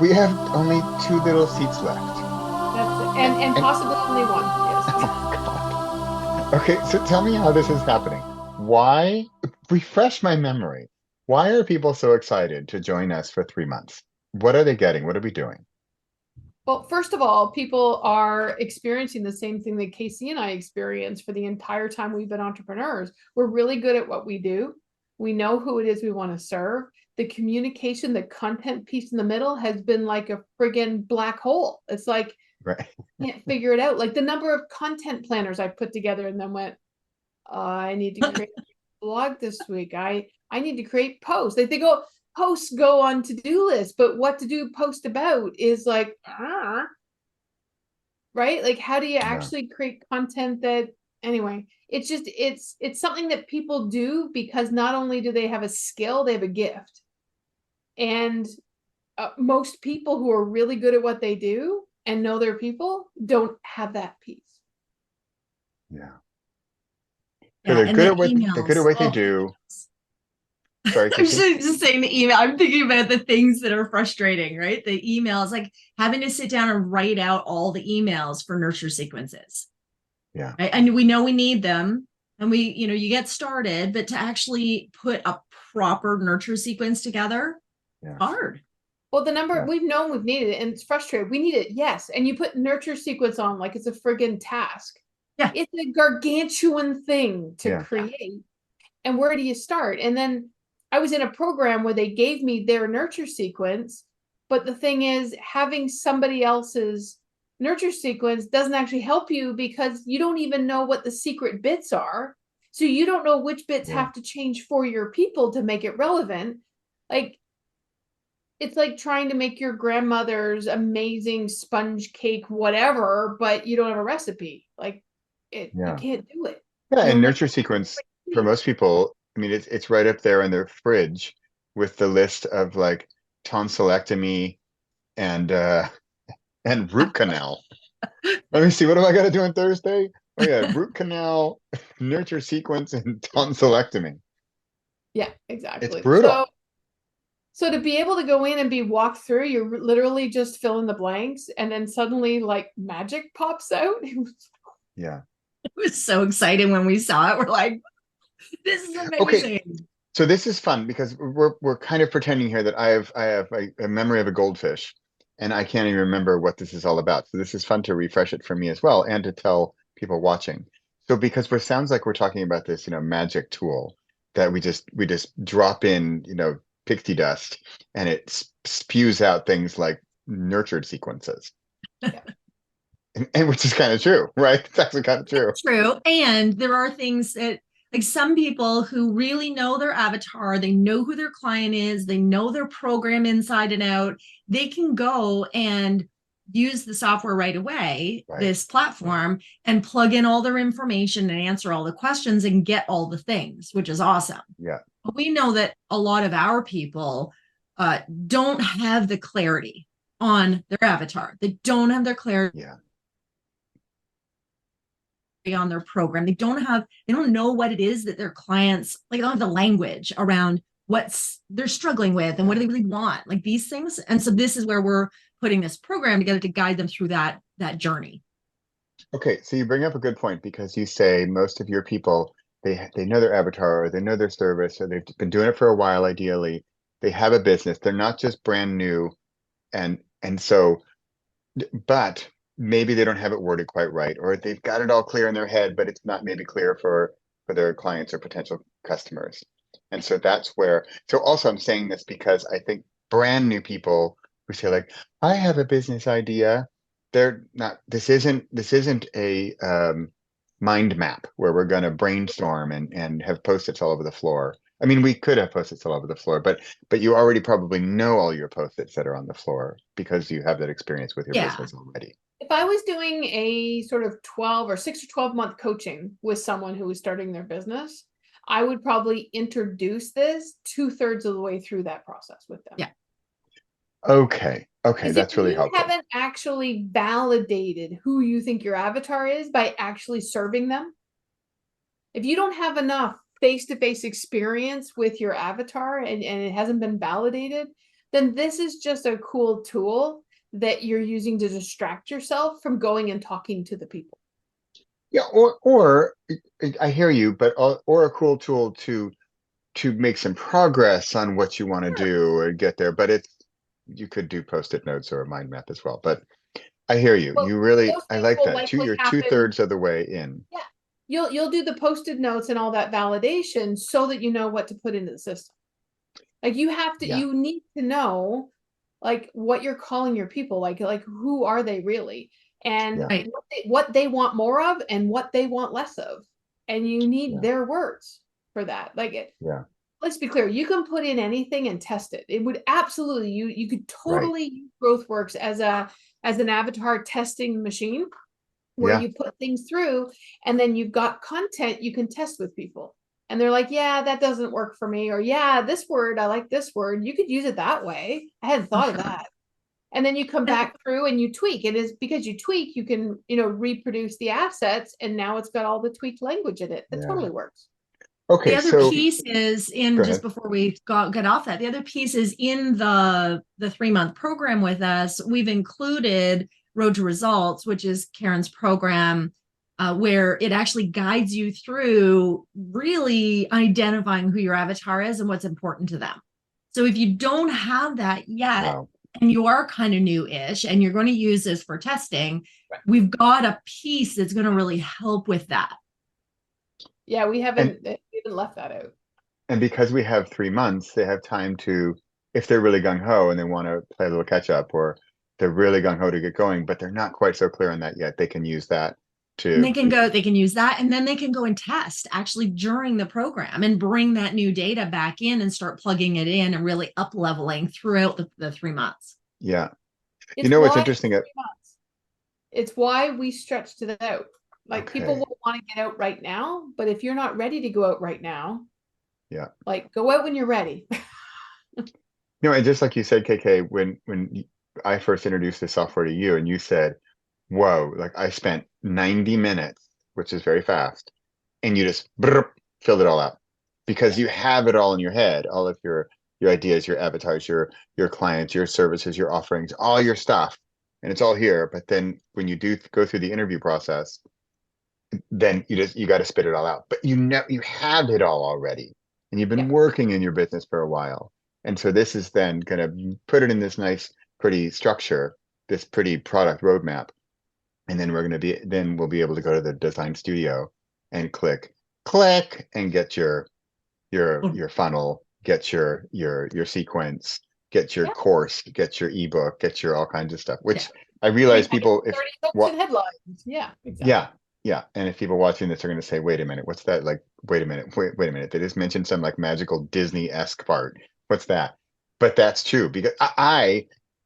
We have only two little seats left. That's it. And, And and possibly only one. Yes. oh God. Okay, so tell me how this is happening. Why, refresh my memory. Why are people so excited to join us for 3 months? What are they getting? What are we doing? Well, first of all, people are experiencing the same thing that Casey and I experienced for the entire time we've been entrepreneurs. We're really good at what we do. We know who it is we want to serve. The communication, the content piece in the middle has been like a friggin' black hole. It's like, Right. can't figure it out. Like the number of content planners I put together and then went, I need to create a blog this week. I need to create posts. They go posts go on to-do lists, but what to do post about is like, right? Like how do you Yeah. actually create content that anyway, it's just it's something that people do because not only do they have a skill, they have a gift. And most people who are really good at what they do and know their people don't have that piece. Yeah. So Yeah, and the they're good at emails. what they Oh, do. Sorry, I'm Casey. just saying the email. I'm thinking about the things that are frustrating, right? The emails, like having to sit down and write out all the emails for nurture sequences. Yeah. Right? And we know we need them, and you get started, but to actually put a proper nurture sequence together, Yeah. hard. Well, the number Yeah. we've known we've needed it and it's frustrating. We need it, yes. And you put nurture sequence on like it's a friggin' task. Yeah. It's a gargantuan thing to Yeah. create. And where do you start? And then I was in a program where they gave me their nurture sequence, but the thing is, having somebody else's nurture sequence doesn't actually help you because you don't even know what the secret bits are. So you don't know which bits Yeah. have to change for your people to make it relevant. Like it's like trying to make your grandmother's amazing sponge cake, whatever, but you don't have a recipe. Like you Yeah. can't do it. Yeah. And You'll never nurture sequence for be. most people, I mean, it's right up there in their fridge with the list of like tonsillectomy and root canal. Let me see, what am I gonna do on Thursday? Oh yeah, root canal, nurture sequence, and tonsillectomy. Yeah, It's exactly. brutal. So to be able to go in and be walked through, you're literally just fill in the blanks, and then suddenly like magic pops out. Yeah. It was so exciting when we saw it. We're like, this is Okay, amazing. so this is fun because we're kind of pretending here that I have a memory of a goldfish, and I can't even remember what this is all about. So this is fun to refresh it for me as well, and to tell people watching. So because it sounds like we're talking about this, magic tool that we just drop in, pixie dust, and it spews out things like nurtured sequences, Yeah. and which is kind of true, right? It's actually kind of true. True. And there are things that, like some people who really know their avatar, they know who their client is, they know their program inside and out, they can go and use the software right away, Right. this platform, and plug in all their information and answer all the questions and get all the things, which is awesome. Yeah. But we know that a lot of our people don't have the clarity on their avatar. They don't have their clarity Yeah. on their program. They don't know what it is that their clients like. They don't have the language around what's they're struggling with and what Yeah. do they really want, like these things. And so this is where we're putting this program together to guide them through that journey. Okay, so you bring up a good point because you say most of your people they know their avatar or they know their service or they've been doing it for a while ideally. They have a business. They're not just brand new and so but maybe they don't have it worded quite right or they've got it all clear in their head but it's not maybe clear for their clients or potential customers. And so that's where so also I'm saying this because I think brand new people who say like I have a business idea, they're not this isn't a mind map where we're going to brainstorm and have post-its all over the floor. I mean, we could have post-its all over the floor, but you already probably know all your post-its that are on the floor because you have that experience with your Yeah. business already. If I was doing a sort of 12 or 6 or 12 month coaching with someone who was starting their business, I would probably introduce this 2/3 of the way through that process with them. Yeah. Okay, Because if that's really you helpful. haven't actually validated who you think your avatar is by actually serving them, if you don't have enough face-to-face experience with your avatar and it hasn't been validated, then this is just a cool tool that you're using to distract yourself from going and talking to the people. Yeah, or I hear you, but or a cool tool to make some progress on what you want to Sure. do or get there. But it's you could do post-it notes or a mind map as well. But I hear you. Well, You really those I things like will that. likely You're happen. 2/3 of the way in. Yeah. You'll do the posted notes and all that validation so that you know what to put into the system. Like Yeah, you need to know like what you're calling your people, like who are they really? And yeah, Right. what they want more of and what they want less of. And you need yeah, their words for that. yeah. Let's be clear, you can put in anything and test it. It would absolutely you could Right. totally use GrowthWorks as an avatar testing machine where Yeah, you put things through and then you've got content you can test with people. And they're like, yeah, that doesn't work for me. Or, yeah, this word, I like this word. You could use it that way. I hadn't For thought of sure. that. And then you come And back through and you tweak. It is because you tweak, you can, reproduce the assets. And now it's got all the tweaked language in it. That yeah. totally works. the Okay, other so piece is go in, just ahead. before we get off that, the other piece is in the 3-month program with us, we've included Road to Results, which is Karen's program, where it actually guides you through really identifying who your avatar is and what's important to them. So if you don't have that yet, Wow. and you are kind of new-ish and you're going to use this for testing, Right. we've got a piece that's going to really help with that. Yeah, And we haven't left that out. and because we have 3 months, they have time to, if they're really gung ho and they want to play a little catch up, or they're really gung ho to get going, but they're not quite so clear on that yet. They can use that And to, they can use that, and then they can go and test actually during the program and bring that new data back in and start plugging it in and really up leveling throughout the 3 months. yeah. You It's know what's why it's interesting? 3 months. It's why we stretched it out. Like people Okay. will want to get out right now, but if you're not ready to go out right now, Yeah. like go out when you're ready. And just like you said, KK, when I first introduced the software to you and you said, whoa, like I spent 90 minutes, which is very fast, and you just filled it all out because Yeah. you have it all in your head, all of your ideas, your avatars, your clients, your services, your offerings, all your stuff, and it's all here. But then when you do go through the interview process, then you got to spit it all out. But you have it all already, and you've been Yeah. working in your business for a while, and so this is then going to put it in this nice, pretty structure, this pretty product roadmap, and then we'll be able to go to the design studio and click and get your funnel, get your sequence, get your Yeah. course, get your ebook, get your all kinds of stuff, Yeah. which I I realize mean, I got people, if 30 hooks what and headlines. Yeah, exactly. yeah, yeah. And if people watching this are going to say, wait a minute, what's that? Like, wait a minute, wait a minute. They just mentioned some like magical Disney-esque part. What's that? But that's true because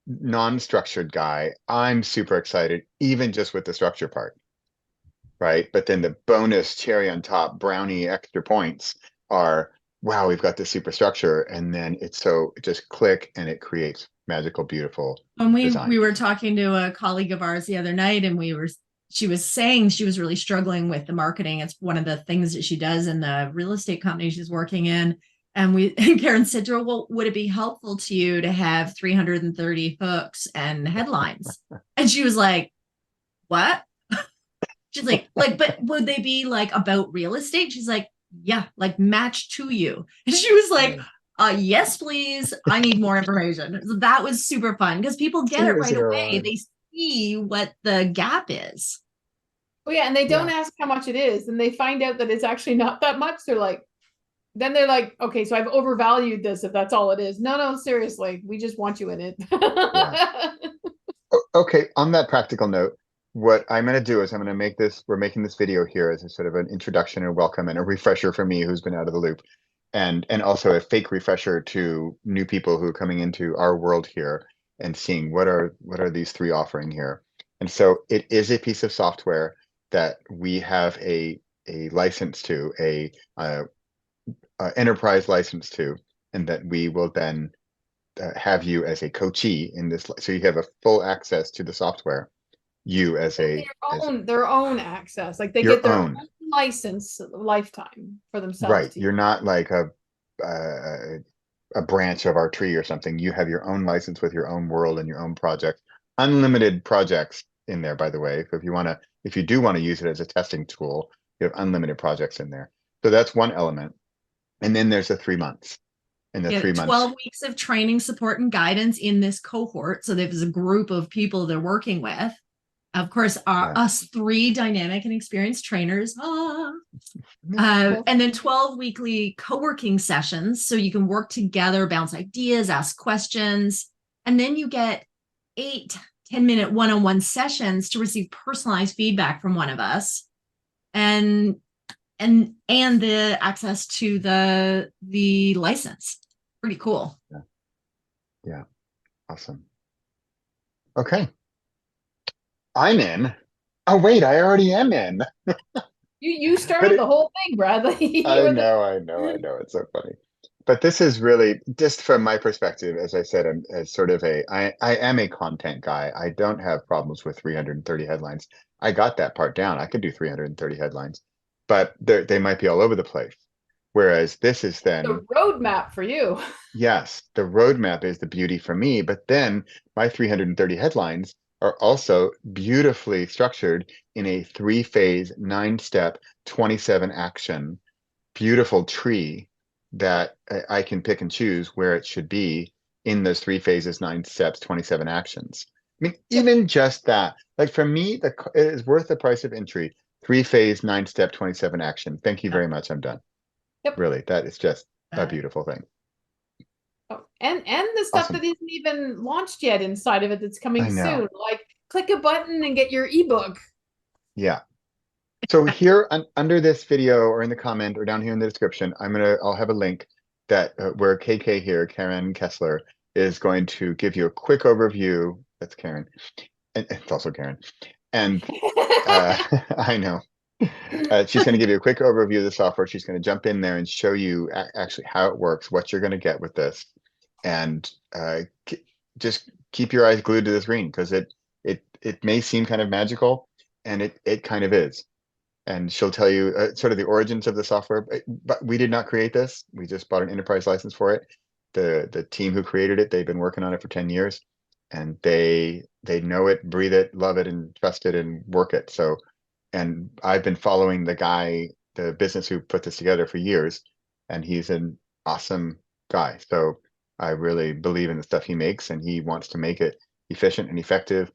non-structured guy, I'm super excited, even just with the structure part, right? But then the bonus cherry on top, brownie extra points are, wow, we've got this super structure. And then it's so just click and it creates magical, beautiful When we design. were talking to a colleague of ours the other night, and she was saying she was really struggling with the marketing. It's one of the things that she does in the real estate company she's working in. And and Karen said to her, well, would it be helpful to you to have 330 hooks and headlines? And she was like, what? She's like, but would they be like about real estate? She's like, yeah, like match to you. And she was like, Yeah. yes, please. I need more information. So that was super fun because people get it Zero, right zero away. on. They see what the gap is. Oh yeah, and they don't Yeah. ask how much it is, and they find out that it's actually not that much. Then they're like, okay, so I've overvalued this if that's all it is. No, no, seriously, we just want you in it. Yeah. Okay, on that practical note, what I'm going to do is we're making this video here as a sort of an introduction and welcome and a refresher for me who's been out of the loop, and also a fake refresher to new people who are coming into our world here and seeing what are these three offering here. And so it is a piece of software that we have a license to, a enterprise license to, and that we will then have you as a coachee in this, so you have a full access to the software. You as a as Their own access, like they your get their own own, license lifetime for themselves right? to use. You're not like a a branch of our tree or something. You have your own license with your own world and your own project. Unlimited projects in there, by the way. So if you do want to use it as a testing tool, you have unlimited projects in there. So that's one element. And then there's the 3 months. And the Yeah, 3 months. 12 weeks of training, support, and guidance in this cohort. So there's a group of people they're working with. Of course, us 3 dynamic and experienced trainers. And then 12 weekly co-working sessions. So you can work together, bounce ideas, ask questions. And then you get 8 10-minute one-on-one sessions to receive personalized feedback from one of us. And the access to the license. Pretty cool. Yeah. Awesome. Okay. I'm in. Oh, wait, I already am in. You started the whole thing, Bradley. I know. It's so funny. But this is really, just from my perspective, as I said, I'm as sort of I am a content guy. I don't have problems with 330 headlines. I got that part down. I could do 330 headlines, but they might be all over the place. Whereas this is then the roadmap for you. Yes, the roadmap is the beauty for me, but then my 330 headlines are also beautifully structured in a 3-phase, 9-step, 27 action, beautiful tree that I can pick and choose where it should be in those 3 phases, 9 steps, 27 actions. I mean, even just that, like for me, it is worth the price of entry. 3-phase, 9-step, 27 action. Thank you very much. I'm done. Yep. Really, that is just a beautiful thing. Oh, and the stuff Awesome. that isn't even launched yet inside of it that's coming I know. soon. Like click a button and get your ebook. Yeah. So here under this video or in the comment or down here in the description, I'll have a link that where KK here, Karen Kessler, is going to give you a quick overview. That's Karen. And it's also Karen. And I know. She's going to give you a quick overview of the software. She's going to jump in there and show you actually how it works, what you're going to get with this. And just keep your eyes glued to the screen because it may seem kind of magical, and it kind of is. And she'll tell you sort of the origins of the software. But we did not create this. We just bought an enterprise license for it. The team who created it, they've been working on it for 10 years, and they know it, breathe it, love it, and trust it, and work it. So, and I've been following the business who put this together for years, and he's an awesome guy. So I really believe in the stuff he makes, and he wants to make it efficient and effective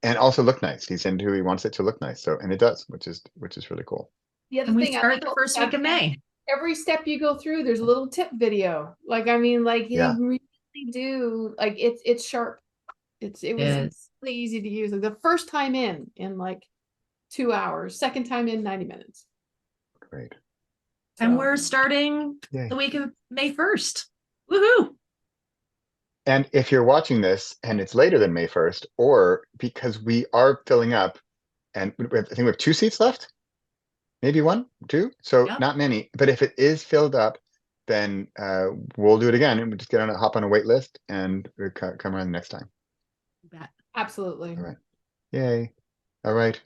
and also look nice. He wants it to look nice. So, and it does, which is really cool. The other And we thing start the first week of May. Every step you go through, there's a little tip video. Like, I mean, like they really do, like it's sharp. It was really easy to use. Like the first time in like 2 hours, second time in 90 minutes. Great. And we're starting the week of May 1st. Woohoo! And if you're watching this and it's later than May 1st, or because we are filling up, and I think we have 2 seats left, maybe 1, 2, so not many. But if it is filled up, then we'll do it again, and we'll just hop on a wait list, and we'll come around next time. Absolutely. All right. Yay. All right.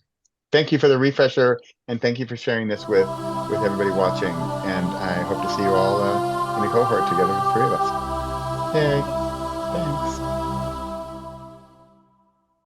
Thank you for the refresher, and thank you for sharing this with everybody watching. And I hope to see you all in the cohort together, the 3 of us. Yay. Thanks.